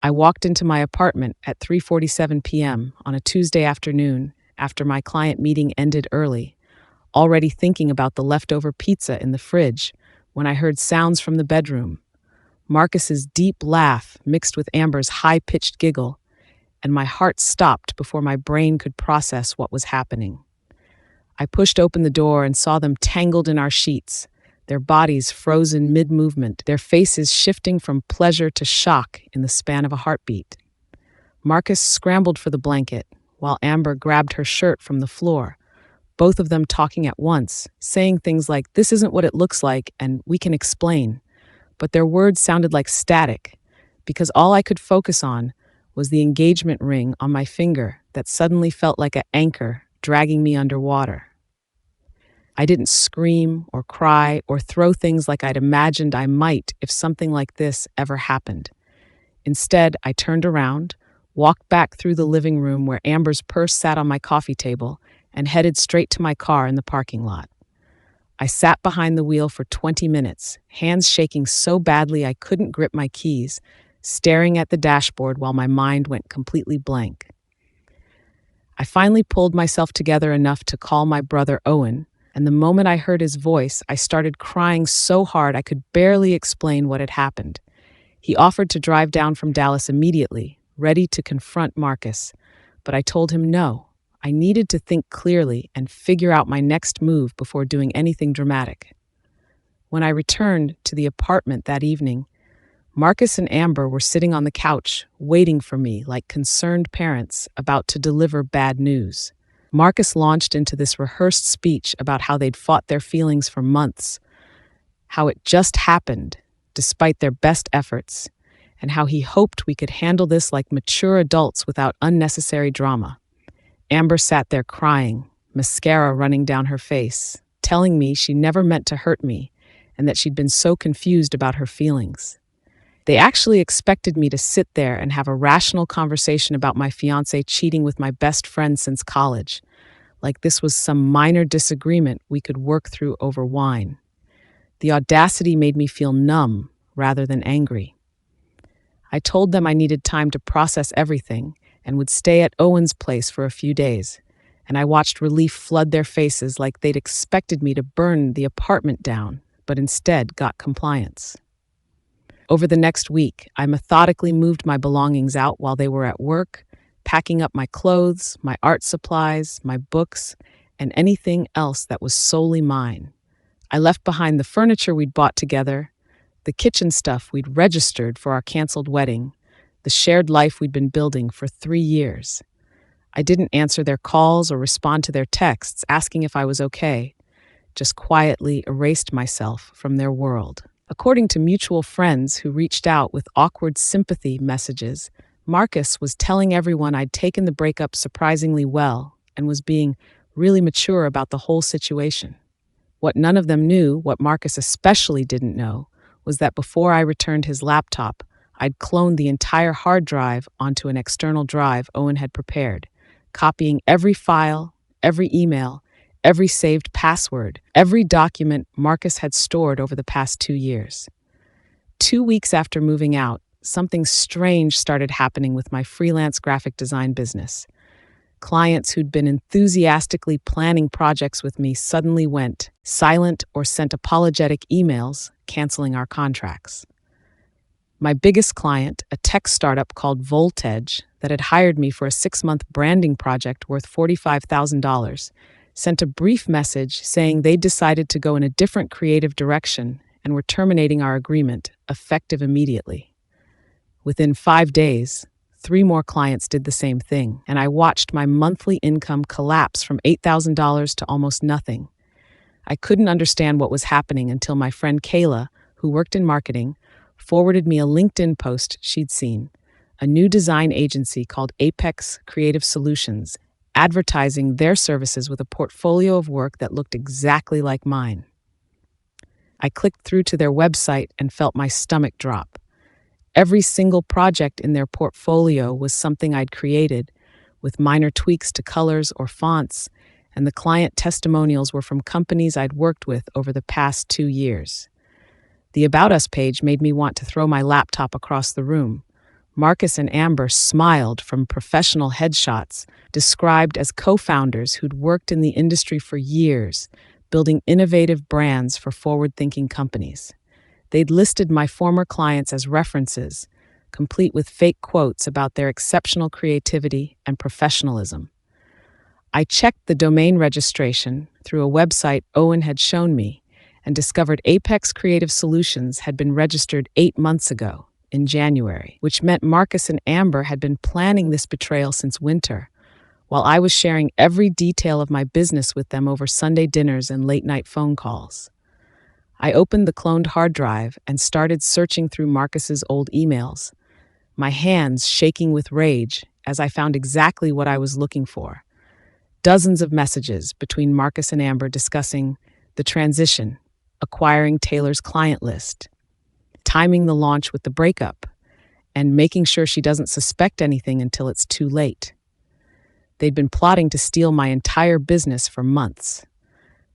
I walked into my apartment at 3:47 p.m. on a Tuesday afternoon after my client meeting ended early, already thinking about the leftover pizza in the fridge when I heard sounds from the bedroom. Marcus's deep laugh mixed with Amber's high-pitched giggle, and my heart stopped before my brain could process what was happening. I pushed open the door and saw them tangled in our sheets, their bodies frozen mid-movement, their faces shifting from pleasure to shock in the span of a heartbeat. Marcus scrambled for the blanket, while Amber grabbed her shirt from the floor, both of them talking at once, saying things like, "This isn't what it looks like," and "we can explain." But their words sounded like static, because all I could focus on was the engagement ring on my finger that suddenly felt like an anchor dragging me underwater. I didn't scream or cry or throw things like I'd imagined I might if something like this ever happened. Instead, I turned around, walked back through the living room where Amber's purse sat on my coffee table, and headed straight to my car in the parking lot. I sat behind the wheel for 20 minutes, hands shaking so badly I couldn't grip my keys, staring at the dashboard while my mind went completely blank. I finally pulled myself together enough to call my brother Owen, and the moment I heard his voice, I started crying so hard I could barely explain what had happened. He offered to drive down from Dallas immediately, ready to confront Marcus, but I told him no. I needed to think clearly and figure out my next move before doing anything dramatic. When I returned to the apartment that evening, Marcus and Amber were sitting on the couch, waiting for me like concerned parents about to deliver bad news. Marcus launched into this rehearsed speech about how they'd fought their feelings for months, how it just happened, despite their best efforts, and how he hoped we could handle this like mature adults without unnecessary drama. Amber sat there crying, mascara running down her face, telling me she never meant to hurt me and that she'd been so confused about her feelings. They actually expected me to sit there and have a rational conversation about my fiancé cheating with my best friend since college, like this was some minor disagreement we could work through over wine. The audacity made me feel numb rather than angry. I told them I needed time to process everything and would stay at Owen's place for a few days, and I watched relief flood their faces like they'd expected me to burn the apartment down, but instead got compliance. Over the next week, I methodically moved my belongings out while they were at work, packing up my clothes, my art supplies, my books, and anything else that was solely mine. I left behind the furniture we'd bought together, the kitchen stuff we'd registered for our canceled wedding, the shared life we'd been building for 3 years. I didn't answer their calls or respond to their texts asking if I was okay, just quietly erased myself from their world. According to mutual friends who reached out with awkward sympathy messages, Marcus was telling everyone I'd taken the breakup surprisingly well and was being really mature about the whole situation. What none of them knew, what Marcus especially didn't know, was that before I returned his laptop, I'd cloned the entire hard drive onto an external drive Owen had prepared, copying every file, every email, every saved password, every document Marcus had stored over the past 2 years. 2 weeks after moving out, something strange started happening with my freelance graphic design business. Clients who'd been enthusiastically planning projects with me suddenly went silent or sent apologetic emails canceling our contracts. My biggest client, a tech startup called Voltage that had hired me for a 6-month branding project worth $45,000, sent a brief message saying they'd decided to go in a different creative direction and were terminating our agreement, effective immediately. Within 5 days, 3 more clients did the same thing, and I watched my monthly income collapse from $8,000 to almost nothing. I couldn't understand what was happening until my friend Kayla, who worked in marketing, forwarded me a LinkedIn post she'd seen, a new design agency called Apex Creative Solutions, advertising their services with a portfolio of work that looked exactly like mine. I clicked through to their website and felt my stomach drop. Every single project in their portfolio was something I'd created, with minor tweaks to colors or fonts, and the client testimonials were from companies I'd worked with over the past 2 years. The About Us page made me want to throw my laptop across the room. Marcus and Amber smiled from professional headshots, described as co-founders who'd worked in the industry for years, building innovative brands for forward-thinking companies. They'd listed my former clients as references, complete with fake quotes about their exceptional creativity and professionalism. I checked the domain registration through a website Owen had shown me and discovered Apex Creative Solutions had been registered 8 months ago, in January, which meant Marcus and Amber had been planning this betrayal since winter, while I was sharing every detail of my business with them over Sunday dinners and late-night phone calls. I opened the cloned hard drive and started searching through Marcus's old emails, my hands shaking with rage as I found exactly what I was looking for. Dozens of messages between Marcus and Amber discussing the transition, acquiring Taylor's client list, timing the launch with the breakup, and making sure she doesn't suspect anything until it's too late. They'd been plotting to steal my entire business for months.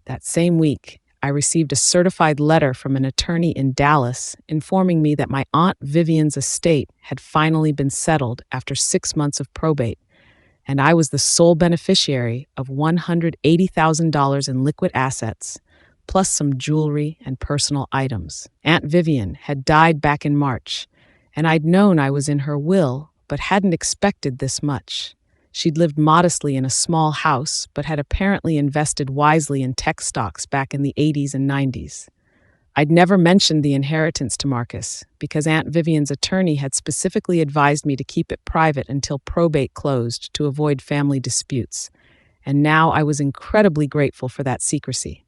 That same week, I received a certified letter from an attorney in Dallas informing me that my Aunt Vivian's estate had finally been settled after 6 months of probate, and I was the sole beneficiary of $180,000 in liquid assets, plus some jewelry and personal items. Aunt Vivian had died back in March, and I'd known I was in her will, but hadn't expected this much. She'd lived modestly in a small house, but had apparently invested wisely in tech stocks back in the 80s and 90s. I'd never mentioned the inheritance to Marcus, because Aunt Vivian's attorney had specifically advised me to keep it private until probate closed to avoid family disputes, and now I was incredibly grateful for that secrecy.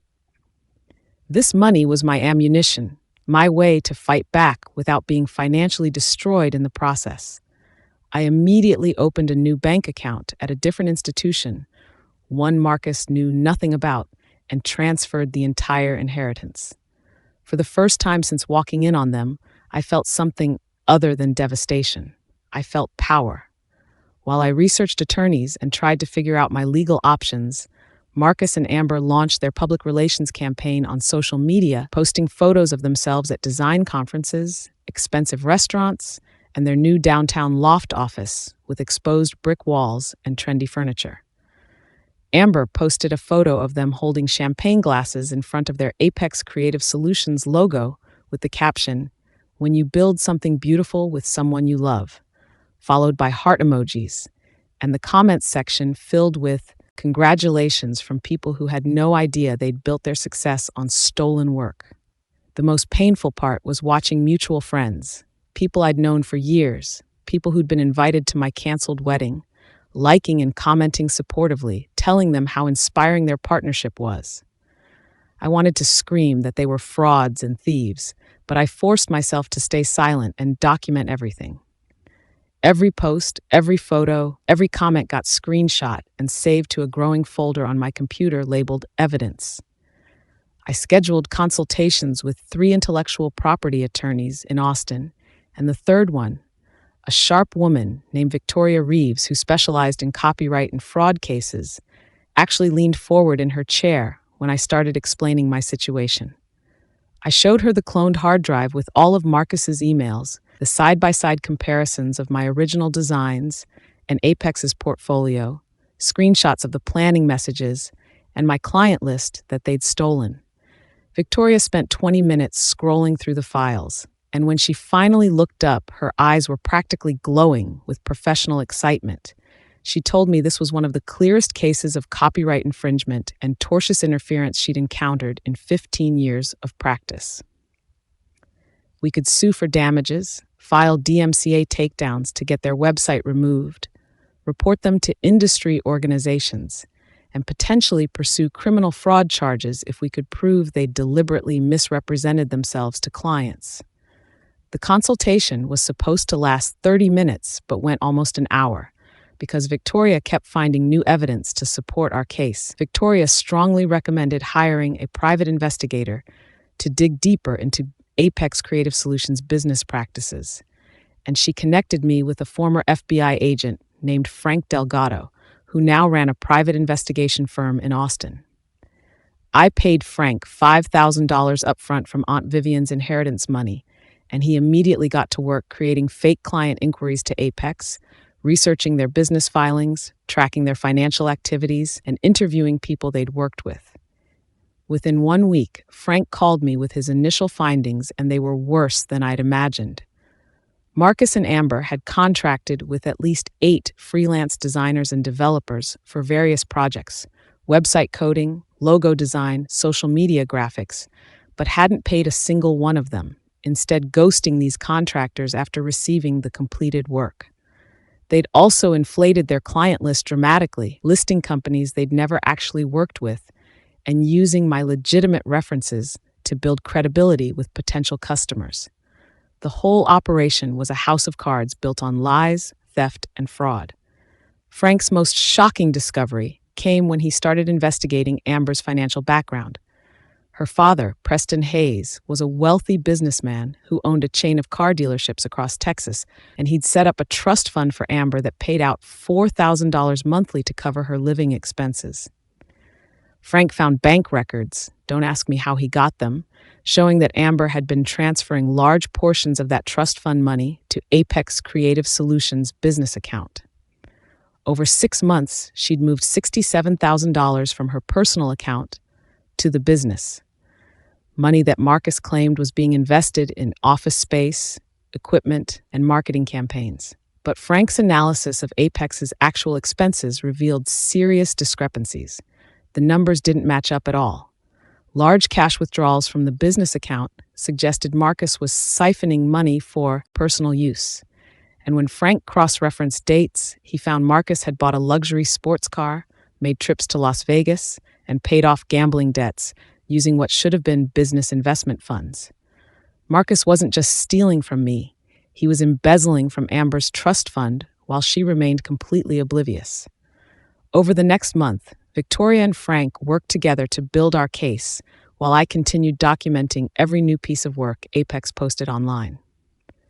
This money was my ammunition, my way to fight back without being financially destroyed in the process. I immediately opened a new bank account at a different institution, one Marcus knew nothing about, and transferred the entire inheritance. For the first time since walking in on them, I felt something other than devastation. I felt power. While I researched attorneys and tried to figure out my legal options, Marcus and Amber launched their public relations campaign on social media, posting photos of themselves at design conferences, expensive restaurants, and their new downtown loft office with exposed brick walls and trendy furniture. Amber posted a photo of them holding champagne glasses in front of their Apex Creative Solutions logo with the caption, "When you build something beautiful with someone you love," followed by heart emojis, and the comments section filled with congratulations from people who had no idea they'd built their success on stolen work. The most painful part was watching mutual friends, people I'd known for years, people who'd been invited to my canceled wedding, liking and commenting supportively, telling them how inspiring their partnership was. I wanted to scream that they were frauds and thieves, but I forced myself to stay silent and document everything. Every post, every photo, every comment got screenshot and saved to a growing folder on my computer labeled Evidence. I scheduled consultations with 3 intellectual property attorneys in Austin, and the third one, a sharp woman named Victoria Reeves who specialized in copyright and fraud cases, actually leaned forward in her chair when I started explaining my situation. I showed her the cloned hard drive with all of Marcus's emails, the side-by-side comparisons of my original designs and Apex's portfolio, screenshots of the planning messages, and my client list that they'd stolen. Victoria spent 20 minutes scrolling through the files, and when she finally looked up, her eyes were practically glowing with professional excitement. She told me this was one of the clearest cases of copyright infringement and tortious interference she'd encountered in 15 years of practice. We could sue for damages, file DMCA takedowns to get their website removed, report them to industry organizations, and potentially pursue criminal fraud charges if we could prove they deliberately misrepresented themselves to clients. The consultation was supposed to last 30 minutes, but went almost an hour, because Victoria kept finding new evidence to support our case. Victoria strongly recommended hiring a private investigator to dig deeper into Apex Creative Solutions business practices, and she connected me with a former FBI agent named Frank Delgado, who now ran a private investigation firm in Austin. I paid Frank $5,000 upfront from Aunt Vivian's inheritance money, and he immediately got to work creating fake client inquiries to Apex, researching their business filings, tracking their financial activities, and interviewing people they'd worked with. Within 1 week, Frank called me with his initial findings, and they were worse than I'd imagined. Marcus and Amber had contracted with at least 8 freelance designers and developers for various projects, website coding, logo design, social media graphics, but hadn't paid a single one of them, instead ghosting these contractors after receiving the completed work. They'd also inflated their client list dramatically, listing companies they'd never actually worked with, and using my legitimate references to build credibility with potential customers. The whole operation was a house of cards built on lies, theft, and fraud. Frank's most shocking discovery came when he started investigating Amber's financial background. Her father, Preston Hayes, was a wealthy businessman who owned a chain of car dealerships across Texas, and he'd set up a trust fund for Amber that paid out $4,000 monthly to cover her living expenses. Frank found bank records, don't ask me how he got them, showing that Amber had been transferring large portions of that trust fund money to Apex Creative Solutions' business account. Over 6 months, she'd moved $67,000 from her personal account to the business, money that Marcus claimed was being invested in office space, equipment, and marketing campaigns. But Frank's analysis of Apex's actual expenses revealed serious discrepancies. The numbers didn't match up at all. Large cash withdrawals from the business account suggested Marcus was siphoning money for personal use. And when Frank cross-referenced dates, he found Marcus had bought a luxury sports car, made trips to Las Vegas, and paid off gambling debts using what should have been business investment funds. Marcus wasn't just stealing from me, he was embezzling from Amber's trust fund while she remained completely oblivious. Over the next month, Victoria and Frank worked together to build our case while I continued documenting every new piece of work Apex posted online.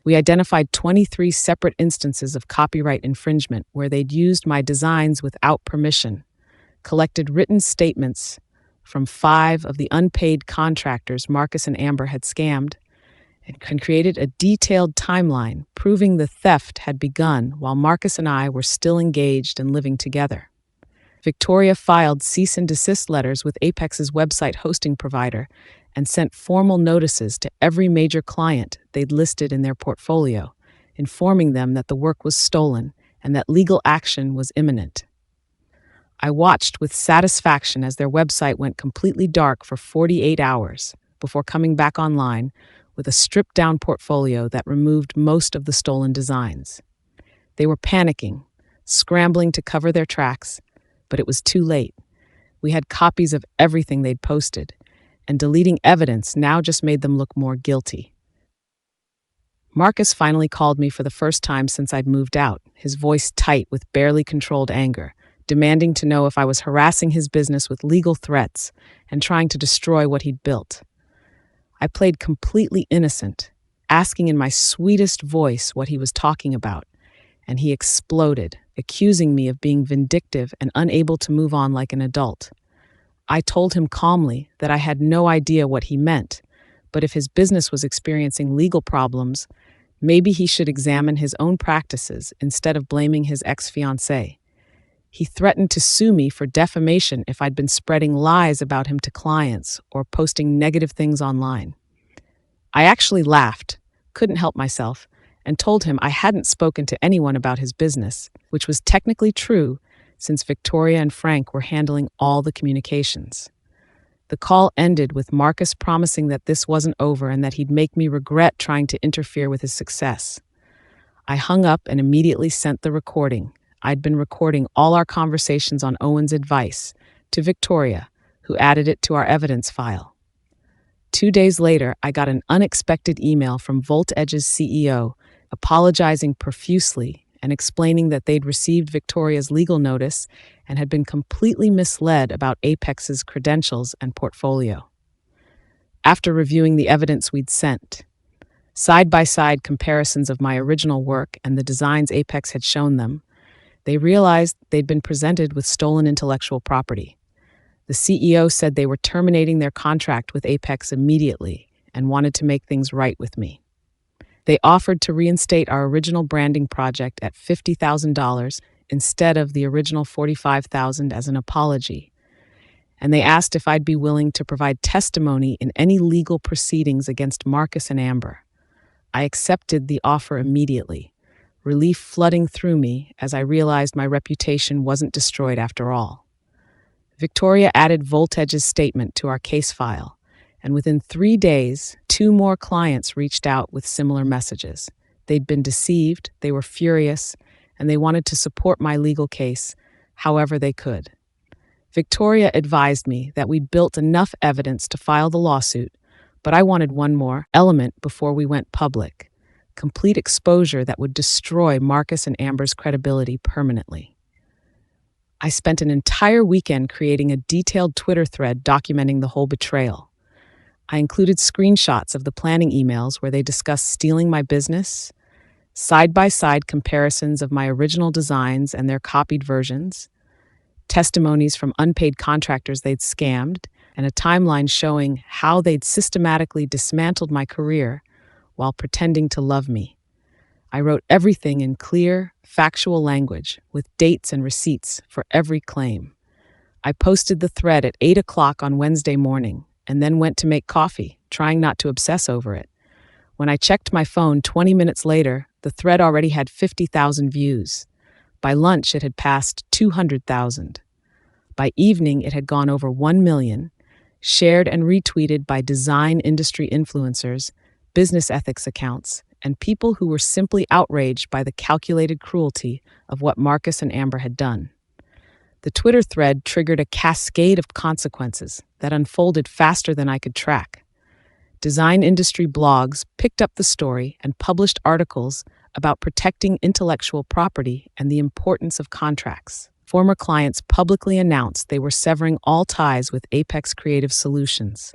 We identified 23 separate instances of copyright infringement where they'd used my designs without permission, collected written statements from 5 of the unpaid contractors Marcus and Amber had scammed, and created a detailed timeline proving the theft had begun while Marcus and I were still engaged and living together. Victoria filed cease and desist letters with Apex's website hosting provider and sent formal notices to every major client they'd listed in their portfolio, informing them that the work was stolen and that legal action was imminent. I watched with satisfaction as their website went completely dark for 48 hours before coming back online with a stripped-down portfolio that removed most of the stolen designs. They were panicking, scrambling to cover their tracks, but it was too late. We had copies of everything they'd posted, and deleting evidence now just made them look more guilty. Marcus finally called me for the first time since I'd moved out, his voice tight with barely controlled anger, demanding to know if I was harassing his business with legal threats and trying to destroy what he'd built. I played completely innocent, asking in my sweetest voice what he was talking about, and he exploded, accusing me of being vindictive and unable to move on like an adult. I told him calmly that I had no idea what he meant, but if his business was experiencing legal problems, maybe he should examine his own practices instead of blaming his ex-fiancée. He threatened to sue me for defamation if I'd been spreading lies about him to clients or posting negative things online. I actually laughed, couldn't help myself, and told him I hadn't spoken to anyone about his business, which was technically true since Victoria and Frank were handling all the communications. The call ended with Marcus promising that this wasn't over and that he'd make me regret trying to interfere with his success. I hung up and immediately sent the recording. I'd been recording all our conversations on Owen's advice to Victoria, who added it to our evidence file. 2 days later, I got an unexpected email from VoltEdge's CEO apologizing profusely and explaining that they'd received Victoria's legal notice and had been completely misled about Apex's credentials and portfolio. After reviewing the evidence we'd sent, side-by-side comparisons of my original work and the designs Apex had shown them, they realized they'd been presented with stolen intellectual property. The CEO said they were terminating their contract with Apex immediately and wanted to make things right with me. They offered to reinstate our original branding project at $50,000 instead of the original $45,000 as an apology. And they asked if I'd be willing to provide testimony in any legal proceedings against Marcus and Amber. I accepted the offer immediately, relief flooding through me as I realized my reputation wasn't destroyed after all. Victoria added Voltage's statement to our case file, and within 3 days, 2 more clients reached out with similar messages. They'd been deceived, they were furious, and they wanted to support my legal case however they could. Victoria advised me that we'd built enough evidence to file the lawsuit, but I wanted one more element before we went public: complete exposure that would destroy Marcus and Amber's credibility permanently. I spent an entire weekend creating a detailed Twitter thread documenting the whole betrayal. I included screenshots of the planning emails where they discussed stealing my business, side-by-side comparisons of my original designs and their copied versions, testimonies from unpaid contractors they'd scammed, and a timeline showing how they'd systematically dismantled my career while pretending to love me. I wrote everything in clear, factual language with dates and receipts for every claim. I posted the thread at 8 o'clock on Wednesday morning and then went to make coffee, trying not to obsess over it. When I checked my phone 20 minutes later, the thread already had 50,000 views. By lunch, it had passed 200,000. By evening, it had gone over 1 million, shared and retweeted by design industry influencers, business ethics accounts, and people who were simply outraged by the calculated cruelty of what Marcus and Amber had done. The Twitter thread triggered a cascade of consequences that unfolded faster than I could track. Design industry blogs picked up the story and published articles about protecting intellectual property and the importance of contracts. Former clients publicly announced they were severing all ties with Apex Creative Solutions.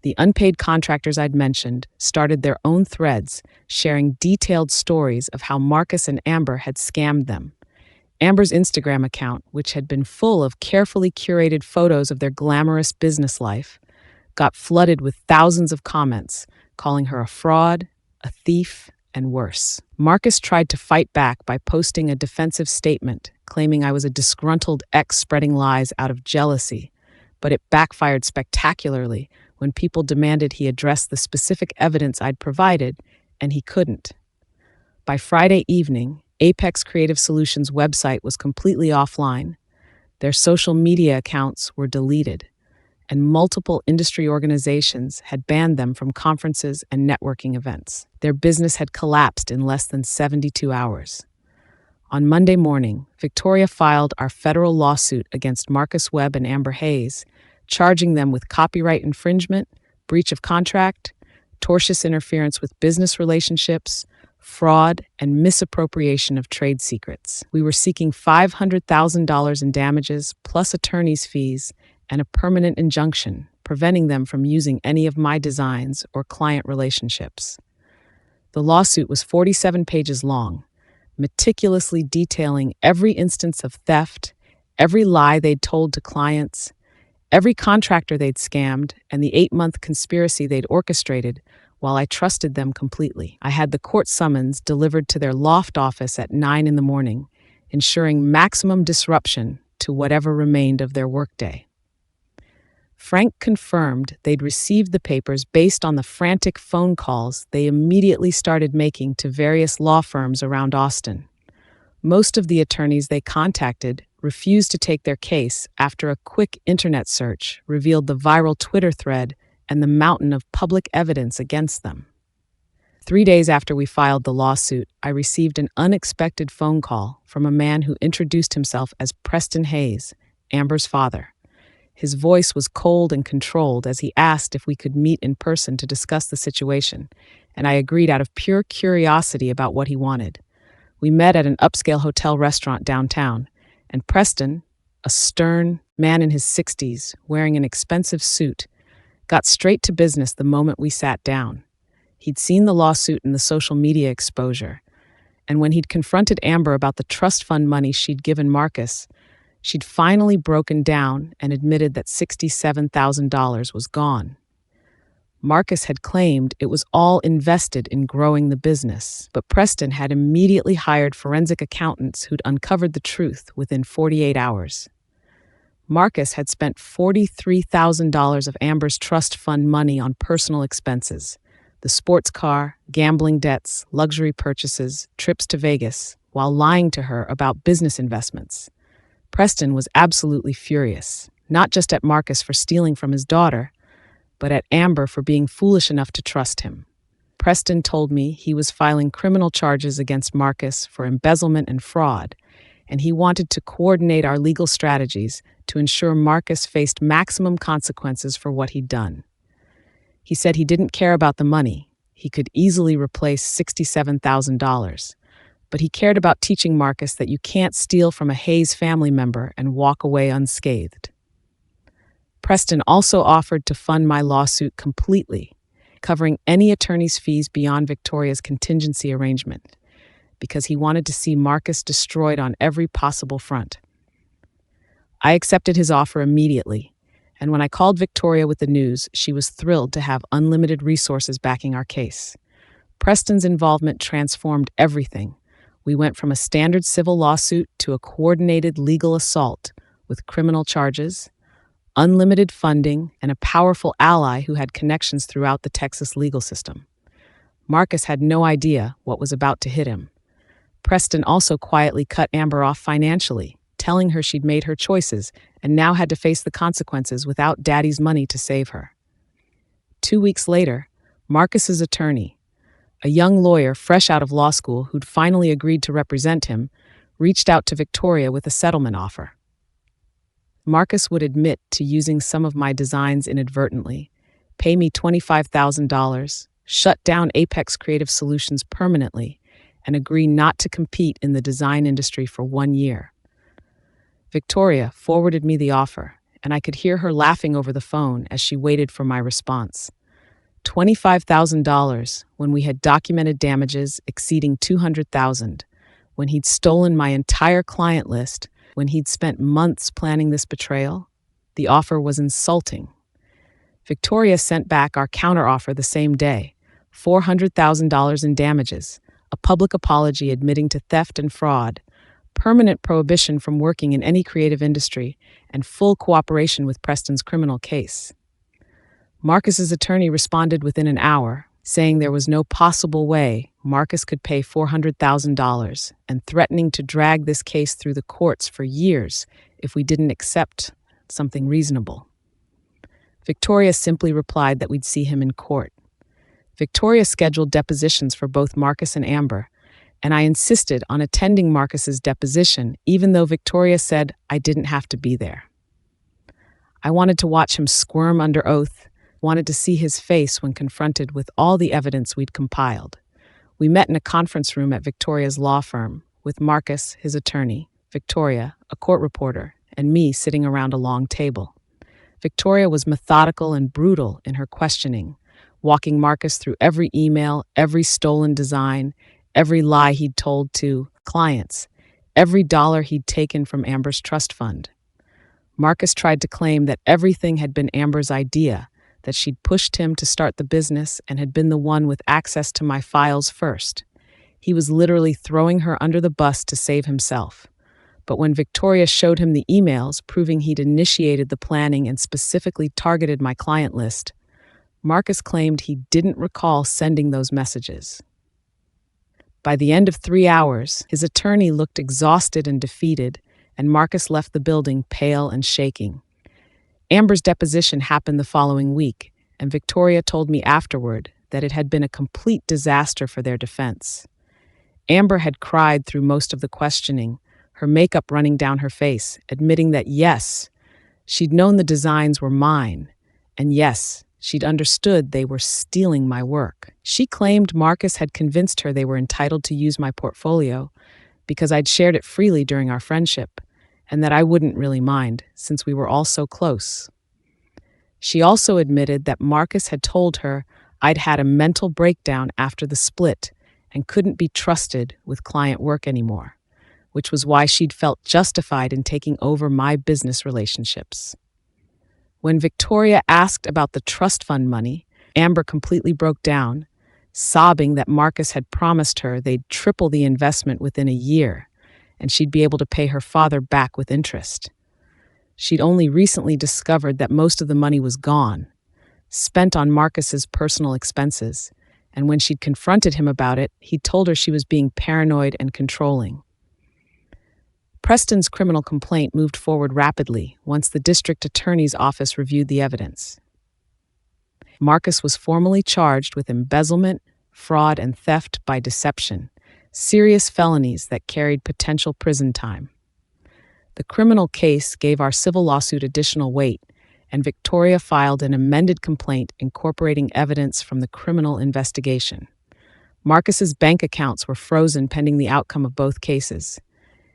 The unpaid contractors I'd mentioned started their own threads, sharing detailed stories of how Marcus and Amber had scammed them. Amber's Instagram account, which had been full of carefully curated photos of their glamorous business life, got flooded with thousands of comments, calling her a fraud, a thief, and worse. Marcus tried to fight back by posting a defensive statement, claiming I was a disgruntled ex spreading lies out of jealousy, but it backfired spectacularly when people demanded he address the specific evidence I'd provided, and he couldn't. By Friday evening, Apex Creative Solutions' website was completely offline. Their social media accounts were deleted, and multiple industry organizations had banned them from conferences and networking events. Their business had collapsed in less than 72 hours. On Monday morning, Victoria filed our federal lawsuit against Marcus Webb and Amber Hayes, charging them with copyright infringement, breach of contract, tortious interference with business relationships, fraud, and misappropriation of trade secrets. We were seeking $500,000 in damages, plus attorney's fees, and a permanent injunction, preventing them from using any of my designs or client relationships. The lawsuit was 47 pages long, meticulously detailing every instance of theft, every lie they'd told to clients, every contractor they'd scammed, and the 8-month conspiracy they'd orchestrated while I trusted them completely. I had the court summons delivered to their loft office at 9 in the morning, ensuring maximum disruption to whatever remained of their workday. Frank confirmed they'd received the papers based on the frantic phone calls they immediately started making to various law firms around Austin. Most of the attorneys they contacted refused to take their case after a quick internet search revealed the viral Twitter thread and the mountain of public evidence against them. 3 days after we filed the lawsuit, I received an unexpected phone call from a man who introduced himself as Preston Hayes, Amber's father. His voice was cold and controlled as he asked if we could meet in person to discuss the situation, and I agreed out of pure curiosity about what he wanted. We met at an upscale hotel restaurant downtown, and Preston, a stern man in his 60s, wearing an expensive suit, got straight to business the moment we sat down. He'd seen the lawsuit and the social media exposure, and when he'd confronted Amber about the trust fund money she'd given Marcus, she'd finally broken down and admitted that $67,000 was gone. Marcus had claimed it was all invested in growing the business, but Preston had immediately hired forensic accountants who'd uncovered the truth within 48 hours. Marcus had spent $43,000 of Amber's trust fund money on personal expenses, the sports car, gambling debts, luxury purchases, trips to Vegas, while lying to her about business investments. Preston was absolutely furious, not just at Marcus for stealing from his daughter, but at Amber for being foolish enough to trust him. Preston told me he was filing criminal charges against Marcus for embezzlement and fraud, and he wanted to coordinate our legal strategies to ensure Marcus faced maximum consequences for what he'd done. He said he didn't care about the money. He could easily replace $67,000. But he cared about teaching Marcus that you can't steal from a Hayes family member and walk away unscathed. Preston also offered to fund my lawsuit completely, covering any attorney's fees beyond Victoria's contingency arrangement, because he wanted to see Marcus destroyed on every possible front. I accepted his offer immediately, and when I called Victoria with the news, she was thrilled to have unlimited resources backing our case. Preston's involvement transformed everything. We went from a standard civil lawsuit to a coordinated legal assault with criminal charges, unlimited funding, and a powerful ally who had connections throughout the Texas legal system. Marcus had no idea what was about to hit him. Preston also quietly cut Amber off financially, telling her she'd made her choices and now had to face the consequences without Daddy's money to save her. 2 weeks later, Marcus's attorney, a young lawyer fresh out of law school who'd finally agreed to represent him, reached out to Victoria with a settlement offer. Marcus would admit to using some of my designs inadvertently, pay me $25,000, shut down Apex Creative Solutions permanently, and agree not to compete in the design industry for 1 year. Victoria forwarded me the offer, and I could hear her laughing over the phone as she waited for my response. $25,000 when we had documented damages exceeding $200,000, when he'd stolen my entire client list, when he'd spent months planning this betrayal. The offer was insulting. Victoria sent back our counteroffer the same day, $400,000 in damages, a public apology admitting to theft and fraud, permanent prohibition from working in any creative industry, and full cooperation with Preston's criminal case. Marcus's attorney responded within an hour, saying there was no possible way Marcus could pay $400,000 and threatening to drag this case through the courts for years if we didn't accept something reasonable. Victoria simply replied that we'd see him in court. Victoria scheduled depositions for both Marcus and Amber, and I insisted on attending Marcus's deposition even though Victoria said I didn't have to be there. I wanted to watch him squirm under oath, wanted to see his face when confronted with all the evidence we'd compiled. We met in a conference room at Victoria's law firm, with Marcus, his attorney, Victoria, a court reporter, and me sitting around a long table. Victoria was methodical and brutal in her questioning, walking Marcus through every email, every stolen design, every lie he'd told to clients, every dollar he'd taken from Amber's trust fund. Marcus tried to claim that everything had been Amber's idea, that she'd pushed him to start the business and had been the one with access to my files first. He was literally throwing her under the bus to save himself. But when Victoria showed him the emails proving he'd initiated the planning and specifically targeted my client list, Marcus claimed he didn't recall sending those messages. By the end of 3 hours, his attorney looked exhausted and defeated, and Marcus left the building pale and shaking. Amber's deposition happened the following week, and Victoria told me afterward that it had been a complete disaster for their defense. Amber had cried through most of the questioning, her makeup running down her face, admitting that yes, she'd known the designs were mine, and yes, she'd understood they were stealing my work. She claimed Marcus had convinced her they were entitled to use my portfolio because I'd shared it freely during our friendship, and that I wouldn't really mind since we were all so close. She also admitted that Marcus had told her I'd had a mental breakdown after the split and couldn't be trusted with client work anymore, which was why she'd felt justified in taking over my business relationships. When Victoria asked about the trust fund money, Amber completely broke down, sobbing that Marcus had promised her they'd triple the investment within a year, and she'd be able to pay her father back with interest. She'd only recently discovered that most of the money was gone, spent on Marcus's personal expenses, and when she'd confronted him about it, he'd told her she was being paranoid and controlling. Preston's criminal complaint moved forward rapidly once the district attorney's office reviewed the evidence. Marcus was formally charged with embezzlement, fraud, and theft by deception, serious felonies that carried potential prison time. The criminal case gave our civil lawsuit additional weight, and Victoria filed an amended complaint incorporating evidence from the criminal investigation. Marcus's bank accounts were frozen pending the outcome of both cases.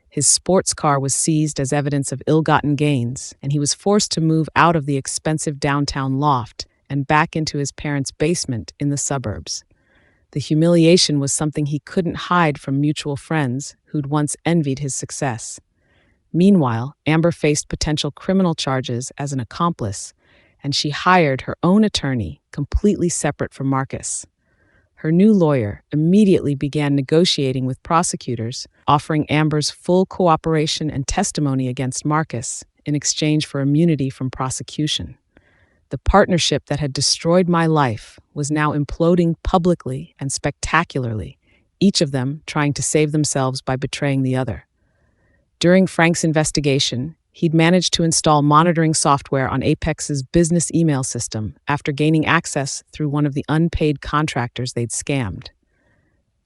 His sports car was seized as evidence of ill-gotten gains, and he was forced to move out of the expensive downtown loft and back into his parents' basement in the suburbs. The humiliation was something he couldn't hide from mutual friends who'd once envied his success. Meanwhile, Amber faced potential criminal charges as an accomplice, and she hired her own attorney, completely separate from Marcus. Her new lawyer immediately began negotiating with prosecutors, offering Amber's full cooperation and testimony against Marcus in exchange for immunity from prosecution. The partnership that had destroyed my life was now imploding publicly and spectacularly, each of them trying to save themselves by betraying the other. During Frank's investigation, he'd managed to install monitoring software on Apex's business email system after gaining access through one of the unpaid contractors they'd scammed.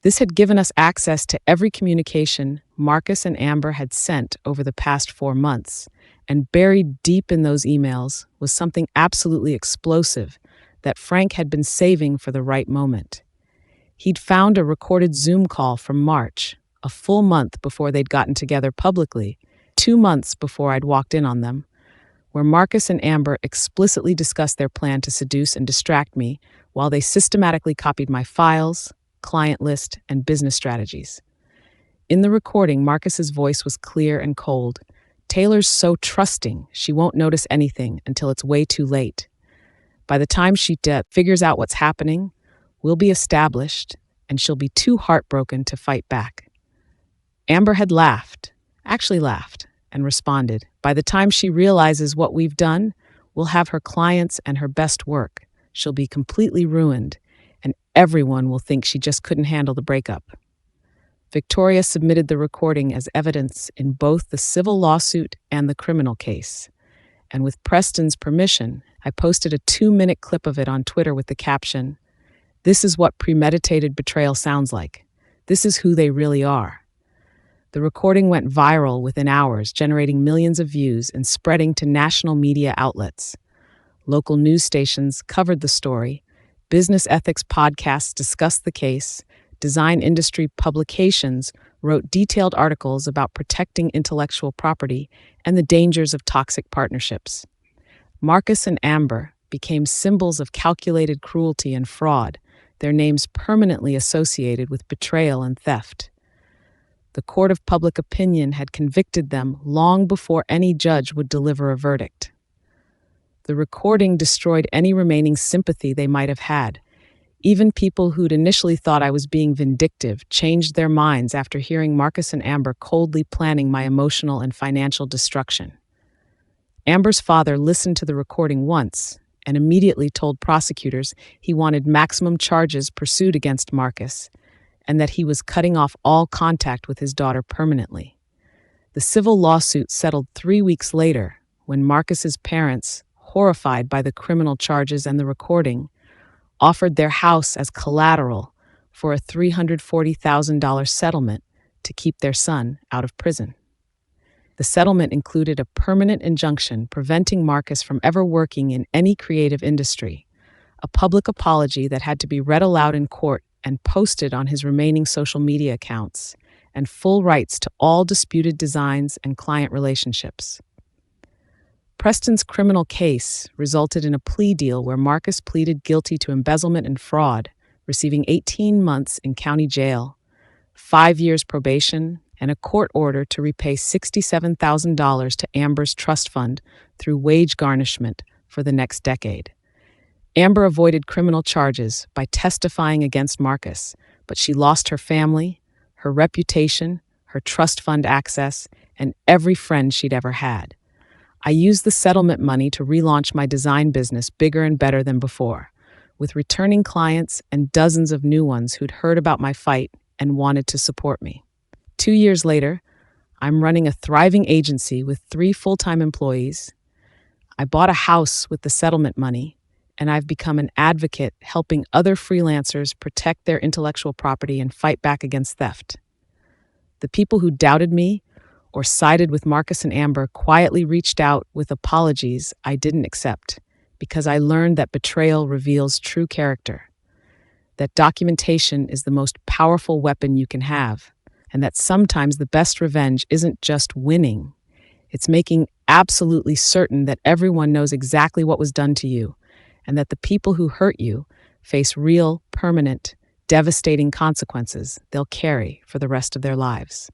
This had given us access to every communication Marcus and Amber had sent over the past 4 months, and buried deep in those emails was something absolutely explosive that Frank had been saving for the right moment. He'd found a recorded Zoom call from March, a full month before they'd gotten together publicly, 2 months before I'd walked in on them, where Marcus and Amber explicitly discussed their plan to seduce and distract me while they systematically copied my files, client list, and business strategies. In the recording, Marcus's voice was clear and cold. "Taylor's so trusting, she won't notice anything until it's way too late. By the time she figures out what's happening, we'll be established, and she'll be too heartbroken to fight back." Amber had laughed, and responded, "By the time she realizes what we've done, we'll have her clients and her best work. She'll be completely ruined, and everyone will think she just couldn't handle the breakup." Victoria submitted the recording as evidence in both the civil lawsuit and the criminal case. And with Preston's permission, I posted a 2-minute clip of it on Twitter with the caption, "This is what premeditated betrayal sounds like. This is who they really are." The recording went viral within hours, generating millions of views and spreading to national media outlets. Local news stations covered the story, business ethics podcasts discussed the case, design industry publications wrote detailed articles about protecting intellectual property and the dangers of toxic partnerships. Marcus and Amber became symbols of calculated cruelty and fraud, their names permanently associated with betrayal and theft. The court of public opinion had convicted them long before any judge would deliver a verdict. The recording destroyed any remaining sympathy they might have had. Even people who'd initially thought I was being vindictive changed their minds after hearing Marcus and Amber coldly planning my emotional and financial destruction. Amber's father listened to the recording once and immediately told prosecutors he wanted maximum charges pursued against Marcus, and that he was cutting off all contact with his daughter permanently. The civil lawsuit settled 3 weeks later when Marcus's parents, horrified by the criminal charges and the recording, offered their house as collateral for a $340,000 settlement to keep their son out of prison. The settlement included a permanent injunction preventing Marcus from ever working in any creative industry, a public apology that had to be read aloud in court and posted on his remaining social media accounts, and full rights to all disputed designs and client relationships. Preston's criminal case resulted in a plea deal where Marcus pleaded guilty to embezzlement and fraud, receiving 18 months in county jail, 5 years probation, and a court order to repay $67,000 to Amber's trust fund through wage garnishment for the next decade. Amber avoided criminal charges by testifying against Marcus, but she lost her family, her reputation, her trust fund access, and every friend she'd ever had. I used the settlement money to relaunch my design business bigger and better than before, with returning clients and dozens of new ones who'd heard about my fight and wanted to support me. 2 years later, I'm running a thriving agency with 3 full-time employees. I bought a house with the settlement money, and I've become an advocate helping other freelancers protect their intellectual property and fight back against theft. The people who doubted me or sided with Marcus and Amber quietly reached out with apologies I didn't accept because I learned that betrayal reveals true character, that documentation is the most powerful weapon you can have, and that sometimes the best revenge isn't just winning, it's making absolutely certain that everyone knows exactly what was done to you and that the people who hurt you face real, permanent, devastating consequences they'll carry for the rest of their lives.